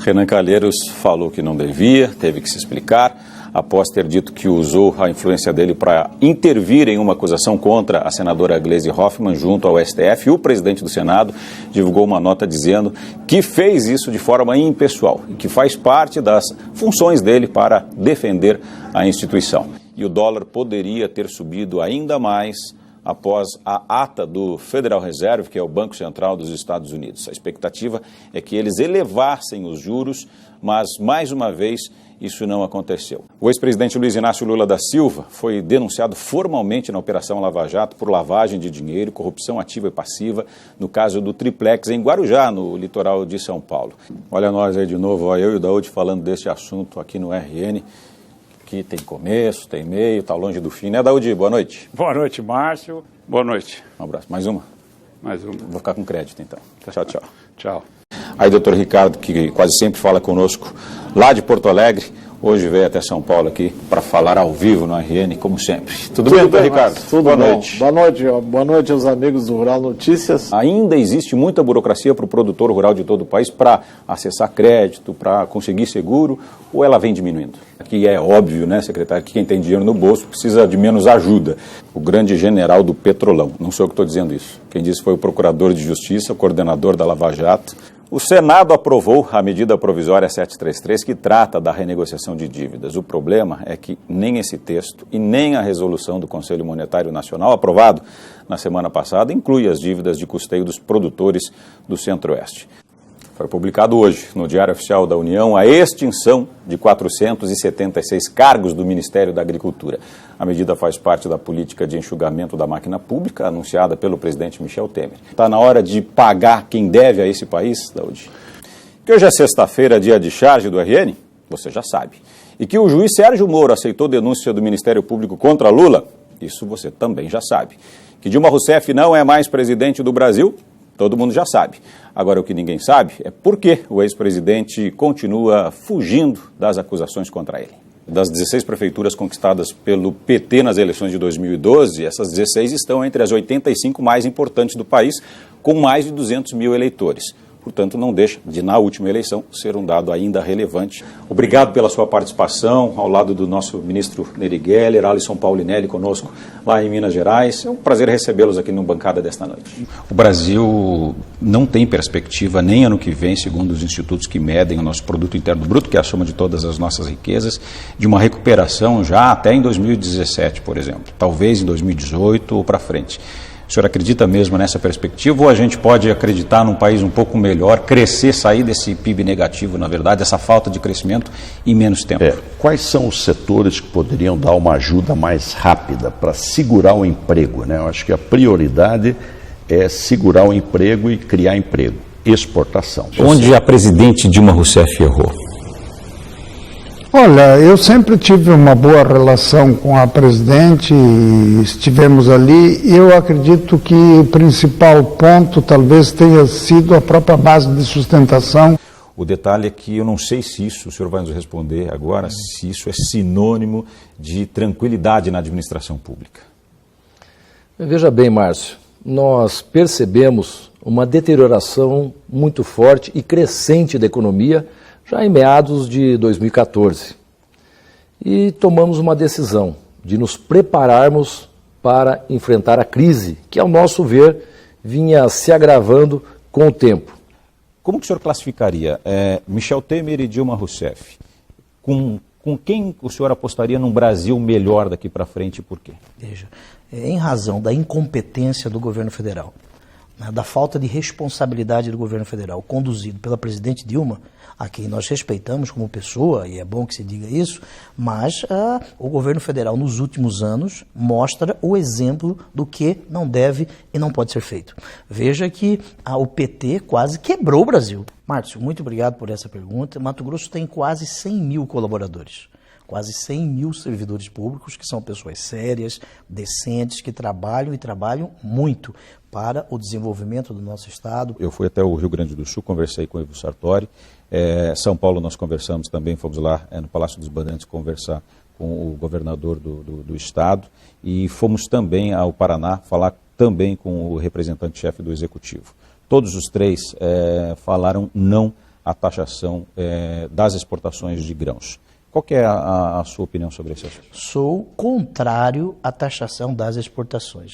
Renan Calheiros falou que não devia, teve que se explicar, após ter dito que usou a influência dele para intervir em uma acusação contra a senadora Gleisi Hoffmann junto ao STF. O presidente do Senado divulgou uma nota dizendo que fez isso de forma impessoal e que faz parte das funções dele para defender a instituição. E o dólar poderia ter subido ainda mais após a ata do Federal Reserve, que é o Banco Central dos Estados Unidos. A expectativa é que eles elevassem os juros, mas, mais uma vez, isso não aconteceu. O ex-presidente Luiz Inácio Lula da Silva foi denunciado formalmente na Operação Lava Jato por lavagem de dinheiro, corrupção ativa e passiva, no caso do Triplex em Guarujá, no litoral de São Paulo. Olha nós aí de novo, eu e o Daúde falando desse assunto aqui no RN. Aqui tem começo, tem meio, está longe do fim, né, Daúde? Boa noite. Boa noite, Márcio. Boa noite. Um abraço. Mais uma? Mais uma. Vou ficar com crédito, então. Tchau, tchau. Tchau. Aí, doutor Ricardo, que quase sempre fala conosco lá de Porto Alegre, hoje veio até São Paulo aqui para falar ao vivo no RN, como sempre. Tudo bem, doutor Ricardo? Tudo Boa bom. noite. Boa noite aos amigos do Rural Notícias. Ainda existe muita burocracia para o produtor rural de todo o país para acessar crédito, para conseguir seguro, ou ela vem diminuindo? Aqui é óbvio, né, secretário, que quem tem dinheiro no bolso precisa de menos ajuda. O grande general do Petrolão, não sou eu que estou dizendo isso. Quem disse foi o procurador de Justiça, o coordenador da Lava Jato. O Senado aprovou a medida provisória 733 que trata da renegociação de dívidas. O problema é que nem esse texto e nem a resolução do Conselho Monetário Nacional, aprovado na semana passada, inclui as dívidas de custeio dos produtores do Centro-Oeste. Foi publicado hoje, no Diário Oficial da União, a extinção de 476 cargos do Ministério da Agricultura. A medida faz parte da política de enxugamento da máquina pública anunciada pelo presidente Michel Temer. Está na hora de pagar quem deve a esse país, Daúde? Que hoje é sexta-feira, dia de charge do RN, você já sabe. E que o juiz Sérgio Moro aceitou denúncia do Ministério Público contra Lula, isso você também já sabe. Que Dilma Rousseff não é mais presidente do Brasil, todo mundo já sabe. Agora, o que ninguém sabe é por que o ex-presidente continua fugindo das acusações contra ele. Das 16 prefeituras conquistadas pelo PT nas eleições de 2012, essas 16 estão entre as 85 mais importantes do país, com mais de 200 mil eleitores. Portanto, não deixa de, na última eleição, ser um dado ainda relevante. Obrigado pela sua participação, ao lado do nosso ministro Nery Geller, Alisson Paulinelli conosco lá em Minas Gerais. É um prazer recebê-los aqui no Bancada desta noite. O Brasil não tem perspectiva nem ano que vem, segundo os institutos que medem o nosso produto interno bruto, que é a soma de todas as nossas riquezas, de uma recuperação já até em 2017, por exemplo. Talvez em 2018 ou para frente. O senhor acredita mesmo nessa perspectiva ou a gente pode acreditar num país um pouco melhor, crescer, sair desse PIB negativo, na verdade, essa falta de crescimento em menos tempo? Quais são os setores que poderiam dar uma ajuda mais rápida para segurar o emprego, né? Eu acho que a prioridade é segurar o emprego e criar emprego, exportação. Onde a presidente Dilma Rousseff errou? Olha, eu sempre tive uma boa relação com a presidente, estivemos ali. Eu acredito que o principal ponto talvez tenha sido a própria base de sustentação. O detalhe é que eu não sei se isso, o senhor vai nos responder agora, se isso é sinônimo de tranquilidade na administração pública. Veja bem, Márcio, nós percebemos uma deterioração muito forte e crescente da economia já em meados de 2014. E tomamos uma decisão de nos prepararmos para enfrentar a crise, que, ao nosso ver, vinha se agravando com o tempo. Como que o senhor classificaria Michel Temer e Dilma Rousseff? Com quem o senhor apostaria num Brasil melhor daqui para frente e por quê? Veja, em razão da incompetência do governo federal, da falta de responsabilidade do governo federal, conduzido pela presidente Dilma, a quem nós respeitamos como pessoa, e é bom que se diga isso, mas o governo federal nos últimos anos mostra o exemplo do que não deve e não pode ser feito. Veja que o PT quase quebrou o Brasil. Márcio, muito obrigado por essa pergunta. Mato Grosso tem quase 100 mil colaboradores. Quase 100 mil servidores públicos, que são pessoas sérias, decentes, que trabalham e trabalham muito para o desenvolvimento do nosso Estado. Eu fui até o Rio Grande do Sul, conversei com o Ivo Sartori. São Paulo nós conversamos também, fomos lá no Palácio dos Bandeirantes conversar com o governador do Estado. E fomos também ao Paraná falar também com o representante-chefe do Executivo. Todos os três falaram não a taxação das exportações de grãos. Qual que é a sua opinião sobre esse assunto? Sou contrário à taxação das exportações.